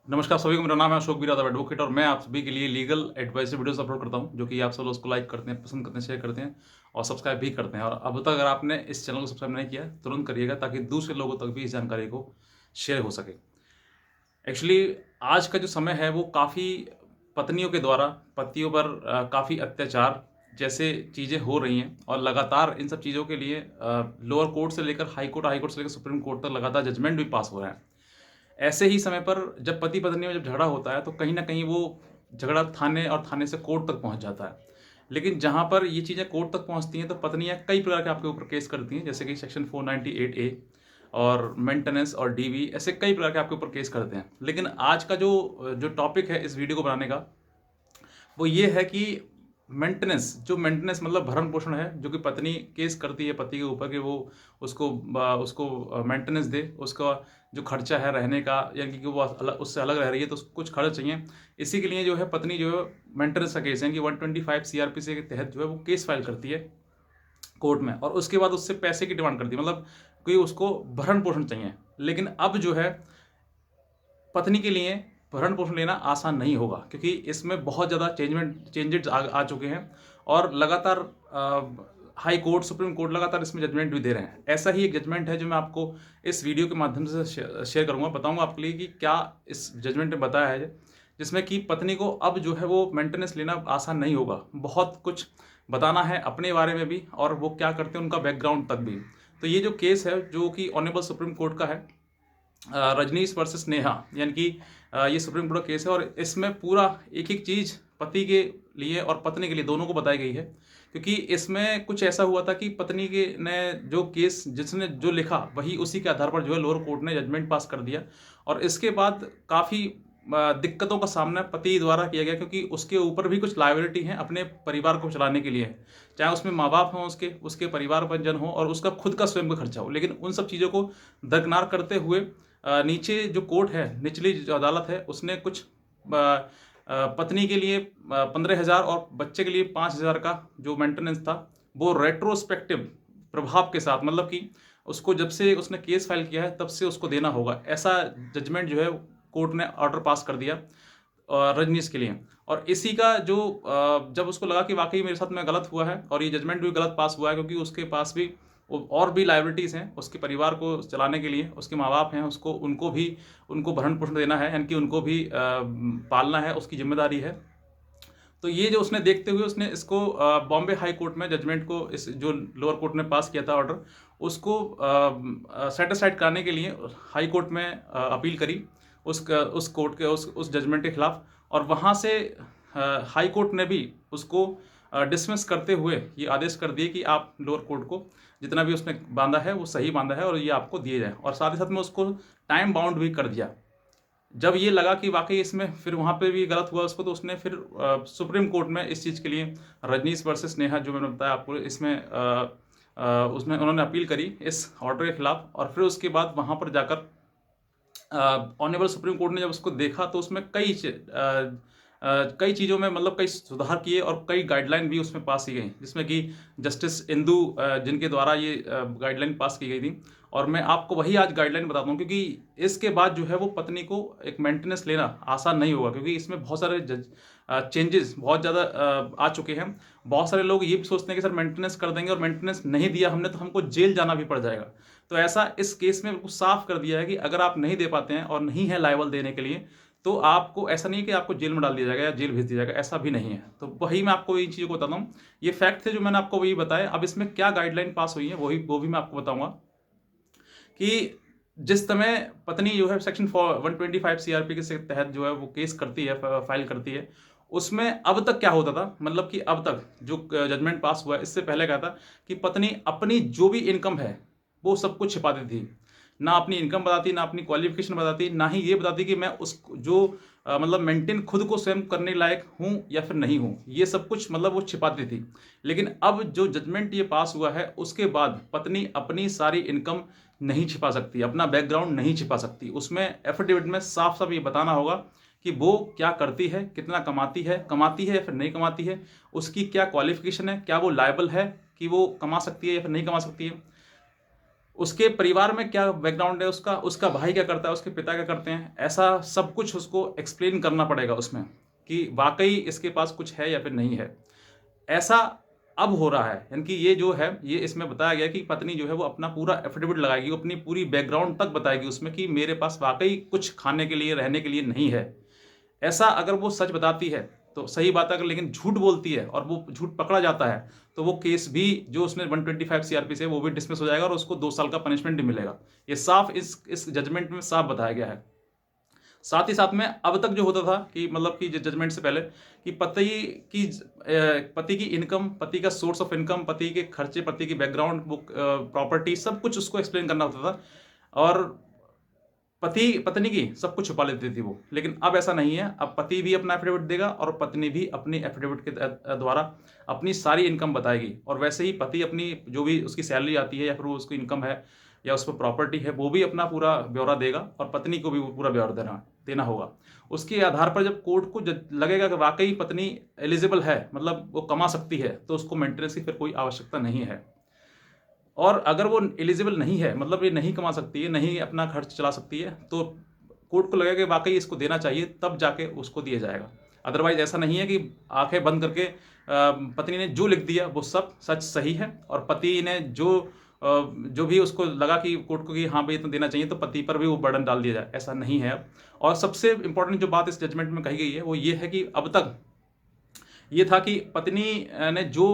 नमस्कार सभी को, मेरा नाम है अशोक बी यादव एडवोकेट और मैं आप सभी के लिए लीगल एडवाइस वीडियोस अपलोड करता हूं, जो कि आप सब लोग उसको लाइक करते हैं, पसंद करते हैं, शेयर करते हैं और सब्सक्राइब भी करते हैं। और अब तक अगर आपने इस चैनल को सब्सक्राइब नहीं किया है तुरंत करिएगा, ताकि दूसरे लोगों तक भी इस जानकारी को शेयर हो सके। एक्चुअली आज का जो समय है वो काफ़ी पत्नियों के द्वारा पतियों पर काफ़ी अत्याचार जैसे चीज़ें हो रही हैं, और लगातार इन सब चीज़ों के लिए लोअर कोर्ट से लेकर हाई कोर्ट से लेकर सुप्रीम कोर्ट तक लगातार जजमेंट भी पास हो रहे हैं। ऐसे ही समय पर जब पति पत्नी में जब झगड़ा होता है तो कहीं न कहीं वो झगड़ा थाने और थाने से कोर्ट तक पहुँच जाता है। लेकिन जहाँ पर ये चीज़ें कोर्ट तक पहुँचती हैं तो पत्नियाँ कई प्रकार के आपके ऊपर केस करती हैं, जैसे कि सेक्शन 498 ए और मेंटेनेंस और डीवी, ऐसे कई प्रकार के आपके ऊपर केस करते हैं। लेकिन आज का जो टॉपिक है इस वीडियो को बनाने का, वो ये है कि मेंटेनेंस मतलब भरण-पोषण है, जो कि पत्नी केस करती है पति के ऊपर कि वो उसको मेंटेनेंस दे, उसका जो खर्चा है रहने का, यानी कि वो उससे अलग रह रही है तो उसको कुछ खर्च चाहिए। इसी के लिए जो है पत्नी जो है मेंटेनेंस का केस है कि 125 सीआरपीसी के तहत जो है वो केस फाइल करती है कोर्ट में, और उसके बाद उससे पैसे की डिमांड करती है, मतलब कि उसको भरण-पोषण चाहिए। लेकिन अब जो है पत्नी के लिए भरण-पोषण लेना आसान नहीं होगा, क्योंकि इसमें बहुत ज़्यादा चेंजेस आ चुके हैं और लगातार हाई कोर्ट, सुप्रीम कोर्ट लगातार इसमें जजमेंट भी दे रहे हैं। ऐसा ही एक जजमेंट है जो मैं आपको इस वीडियो के माध्यम से शेयर करूँगा, बताऊँगा आपके लिए कि क्या इस जजमेंट में बताया है, जिसमें कि पत्नी को अब जो है वो मेंटेनेंस लेना आसान नहीं होगा। बहुत कुछ बताना है अपने बारे में भी और वो क्या करते हैं उनका बैकग्राउंड तक भी। तो ये जो केस है जो कि ऑनरेबल सुप्रीम कोर्ट का है, रजनीश वर्सेस नेहा, यानी कि ये सुप्रीम कोर्ट का केस है और इसमें पूरा एक-एक चीज़ पति के लिए और पत्नी के लिए दोनों को बताई गई है। क्योंकि इसमें कुछ ऐसा हुआ था कि पत्नी के ने जो केस जिसने जो लिखा वही उसी के आधार पर जो है लोअर कोर्ट ने जजमेंट पास कर दिया, और इसके बाद काफ़ी दिक्कतों का सामना पति द्वारा किया गया, क्योंकि उसके ऊपर भी कुछ लायबिलिटी है अपने परिवार को चलाने के लिए। चाहे उसमें माँ-बाप हों उसके परिवार-परिजन हों और उसका खुद का स्वयं का खर्चा हो। लेकिन उन सब चीज़ों को दरकिनार करते हुए नीचे जो कोर्ट है, निचली जो अदालत है, उसने कुछ पत्नी के लिए 15,000 और बच्चे के लिए 5,000 का जो मेंटेनेंस था, वो रेट्रोस्पेक्टिव प्रभाव के साथ, मतलब कि उसको जब से उसने केस फाइल किया है तब से उसको देना होगा। ऐसा जजमेंट जो है कोर्ट ने ऑर्डर पास कर दिया रजनीश के लिए। और इसी का जो जब उसको लगा कि वाक़ई मेरे साथ में गलत हुआ है और ये जजमेंट भी गलत पास हुआ है, क्योंकि उसके पास भी और भी लायबिलिटीज़ हैं, उसके परिवार को चलाने के लिए, उसके माँ-बाप हैं, उनको भरण-पोषण देना है, यानी कि उनको भी पालना है, उसकी ज़िम्मेदारी है। तो ये जो उसने देखते हुए उसने इसको बॉम्बे हाई कोर्ट में जजमेंट को, इस जो लोअर कोर्ट ने पास किया था ऑर्डर, उसको सेट असाइड कराने के लिए हाई कोर्ट में अपील करी उस कोर्ट के उस जजमेंट के खिलाफ। और वहाँ से हाई कोर्ट ने भी उसको डिसमिस करते हुए ये आदेश कर दिए कि आप लोअर कोर्ट को जितना भी उसने बांधा है वो सही बांधा है और ये आपको दिए जाए, और साथ ही साथ में उसको टाइम बाउंड भी कर दिया। जब ये लगा कि वाक़ई इसमें फिर वहाँ पे भी गलत हुआ उसको, तो उसने फिर सुप्रीम कोर्ट में इस चीज़ के लिए रजनीश वर्सेस नेहा जो मैंने बताया आपको, इसमें उसमें उन्होंने अपील करी इस ऑर्डर के खिलाफ। और फिर उसके बाद वहाँ पर जाकर ऑनरेबल सुप्रीम कोर्ट ने जब उसको देखा तो उसमें कई चीज़ों में, मतलब कई सुधार किए और कई गाइडलाइन भी उसमें पास की गई, जिसमें कि जस्टिस इंदु जिनके द्वारा ये गाइडलाइन पास की गई थी। और मैं आपको वही आज गाइडलाइन बताता हूँ, क्योंकि इसके बाद जो है वो पत्नी को एक मेंटेनेंस लेना आसान नहीं होगा, क्योंकि इसमें बहुत सारे चेंजेस बहुत ज़्यादा आ चुके हैं। बहुत सारे लोग ये भी सोचते हैं कि सर मेंटेनेंस कर देंगे और मेंटेनेंस नहीं दिया हमने तो हमको जेल जाना भी पड़ जाएगा। तो ऐसा इस केस में बिल्कुल साफ कर दिया है कि अगर आप नहीं दे पाते हैं और नहीं है लायबल देने के लिए, तो आपको ऐसा नहीं है कि आपको जेल में डाल दिया जाएगा या जेल भेज दिया जाएगा, ऐसा भी नहीं है। तो वही मैं आपको इन चीज़ों को बताता हूँ। ये फैक्ट थे जो मैंने आपको वही बताए। अब इसमें क्या गाइडलाइन पास हुई है वो भी मैं आपको बताऊँगा कि जिस समय पत्नी जो है सेक्शन 125 सीआरपी के तहत जो है वो केस करती है, फाइल करती है, उसमें अब तक क्या होता था, मतलब कि अब तक जो जजमेंट पास हुआ है इससे पहले क्या था कि पत्नी अपनी जो भी इनकम है वो सब कुछ छिपाती थी। ना अपनी इनकम बताती, ना अपनी क्वालिफिकेशन बताती, ना ही ये बताती कि मैं उस जो मतलब मेंटेन खुद को स्वयं करने लायक हूँ या फिर नहीं हूँ, ये सब कुछ मतलब वो छिपाती थी। लेकिन अब जो जजमेंट ये पास हुआ है उसके बाद पत्नी अपनी सारी इनकम नहीं छिपा सकती, अपना बैकग्राउंड नहीं छिपा सकती। उसमें एफिडेविट में साफ-साफ ये बताना होगा कि वो क्या करती है, कितना कमाती है या फिर नहीं कमाती है, उसकी क्या क्वालिफ़िकेशन है, क्या वो लायबल है कि वो कमा सकती है या फिर नहीं कमा सकती है। उसके परिवार में क्या बैकग्राउंड है उसका, उसका भाई क्या करता है, उसके पिता क्या करते हैं, ऐसा सब कुछ उसको एक्सप्लेन करना पड़ेगा उसमें कि वाक़ई इसके पास कुछ है या फिर नहीं है। ऐसा अब हो रहा है, यानी कि ये जो है, ये इसमें बताया गया कि पत्नी जो है वो अपना पूरा एफ़िडेविट लगाएगी, वो अपनी पूरी बैकग्राउंड तक बताएगी उसमें कि मेरे पास वाक़ई कुछ खाने के लिए, रहने के लिए नहीं है। ऐसा अगर वो सच बताती है, तो सही बात है, अगर लेकिन झूठ बोलती है और वो झूठ पकड़ा जाता है, तो वो केस भी जो उसने 125 सीआरपी से वो भी डिसमिस हो जाएगा और उसको 2 साल का पनिशमेंट भी मिलेगा। ये साफ इस जजमेंट में साफ बताया गया है। साथ ही साथ में अब तक जो होता था कि मतलब कि जजमेंट से पहले कि पति की इनकम, पति का सोर्स ऑफ इनकम, पति के खर्चे, पति की बैकग्राउंड, वो प्रॉपर्टी, सब कुछ उसको एक्सप्लेन करना होता था और पति पत्नी की सब कुछ छुपा लेती थी वो। लेकिन अब ऐसा नहीं है, अब पति भी अपना एफिडेविट देगा और पत्नी भी अपनी एफिडेविट के द्वारा अपनी सारी इनकम बताएगी और वैसे ही पति अपनी जो भी उसकी सैलरी आती है या फिर वो उसकी इनकम है या उस पर प्रॉपर्टी है, वो भी अपना पूरा ब्यौरा देगा और पत्नी को भी वो पूरा ब्यौरा देना देना होगा। उसके आधार पर जब कोर्ट को लगेगा कि वाकई पत्नी एलिजिबल है, मतलब वो कमा सकती है, तो उसको मेंटेनेंस की फिर कोई आवश्यकता नहीं है। और अगर वो एलिजिबल नहीं है, मतलब ये नहीं कमा सकती है, नहीं अपना खर्च चला सकती है, तो कोर्ट को लगेगा कि वाकई इसको देना चाहिए, तब जाके उसको दिया जाएगा। अदरवाइज ऐसा नहीं है कि आंखें बंद करके पत्नी ने जो लिख दिया वो सब सच सही है और पति ने जो भी उसको लगा कि कोर्ट को कि हाँ भाई इतना देना चाहिए, तो पति पर भी वो बर्डन डाल दिया जाए, ऐसा नहीं है अब। और सबसे इंपॉर्टेंट जो बात इस जजमेंट में कही गई है वो ये है कि अब तक ये था कि पत्नी ने जो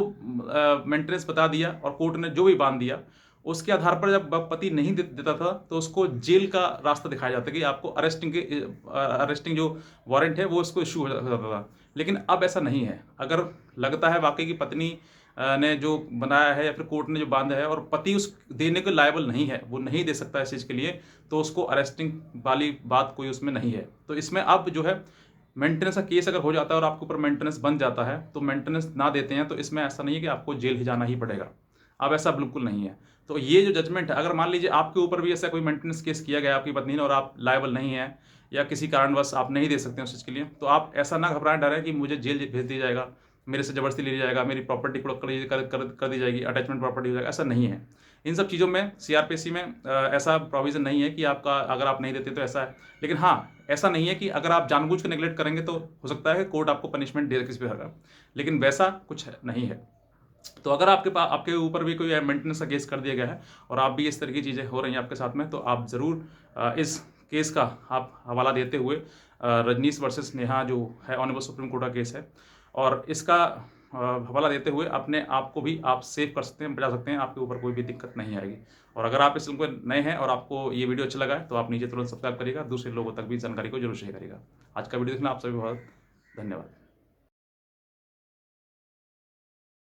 मेंटेनेंस बता दिया और कोर्ट ने जो भी बांध दिया, उसके आधार पर जब पति नहीं देता था तो उसको जेल का रास्ता दिखाया जाता कि आपको अरेस्टिंग जो वारंट है वो उसको इशू हो जाता था। लेकिन अब ऐसा नहीं है। अगर लगता है वाकई की पत्नी ने जो बनाया है या फिर कोर्ट ने जो बांधा है और पति उस देने के लायबल नहीं है, वो नहीं दे सकता इस चीज़ के लिए, तो उसको अरेस्टिंग वाली बात कोई उसमें नहीं है। तो इसमें अब जो है मेंटेनेंस का केस अगर हो जाता है और आपके ऊपर मेंटेनेंस बन जाता है, तो मेंटेनेंस ना देते हैं तो इसमें ऐसा नहीं है कि आपको जेल ही जाना ही पड़ेगा। अब ऐसा बिल्कुल नहीं है। तो ये जो जजमेंट है, अगर मान लीजिए आपके ऊपर भी ऐसा कोई मेंटेनेंस केस किया गया आपकी पत्नी ने और आप लायबल नहीं है या किसी कारणवश आप नहीं दे सकते उस चीज़ के लिए, तो आप ऐसा ना घबराएं, डरें कि मुझे जेल भेज दिया जाएगा, मेरे से ज़बरदस्ती ले लिया जाएगा, मेरी प्रॉपर्टी को कर दी जाएगी, अटैचमेंट प्रॉपर्टी हो जाएगा, ऐसा नहीं है। इन सब चीज़ों में सीआरपीसी में ऐसा प्रोविज़न नहीं है कि आपका अगर आप नहीं देते तो ऐसा है। लेकिन हाँ, ऐसा नहीं है कि अगर आप जानबूझ के नेगलेक्ट करेंगे तो हो सकता है कि कोर्ट आपको पनिशमेंट दे किसी भी तरह का, लेकिन वैसा कुछ नहीं है। तो अगर आपके ऊपर भी कोई मेंटेनेंस का केस कर दिया गया है और आप भी इस तरह की चीज़ें हो रही हैं आपके साथ में, तो आप ज़रूर इस केस का आप हवाला देते हुए रजनीश वर्सेस नेहा जो है ऑनरेबल सुप्रीम कोर्ट का केस है, और इसका हवाला देते हुए अपने आप को भी आप सेव कर सकते हैं, बचा सकते हैं, आपके ऊपर कोई भी दिक्कत नहीं आएगी। और अगर आप इस को नए हैं और आपको ये वीडियो अच्छा लगा है तो आप नीचे तुरंत सब्सक्राइब करिएगा, दूसरे लोगों तक भी जानकारी को जरूर शेयर करिएगा। आज का वीडियो देखना आप सभी बहुत धन्यवाद।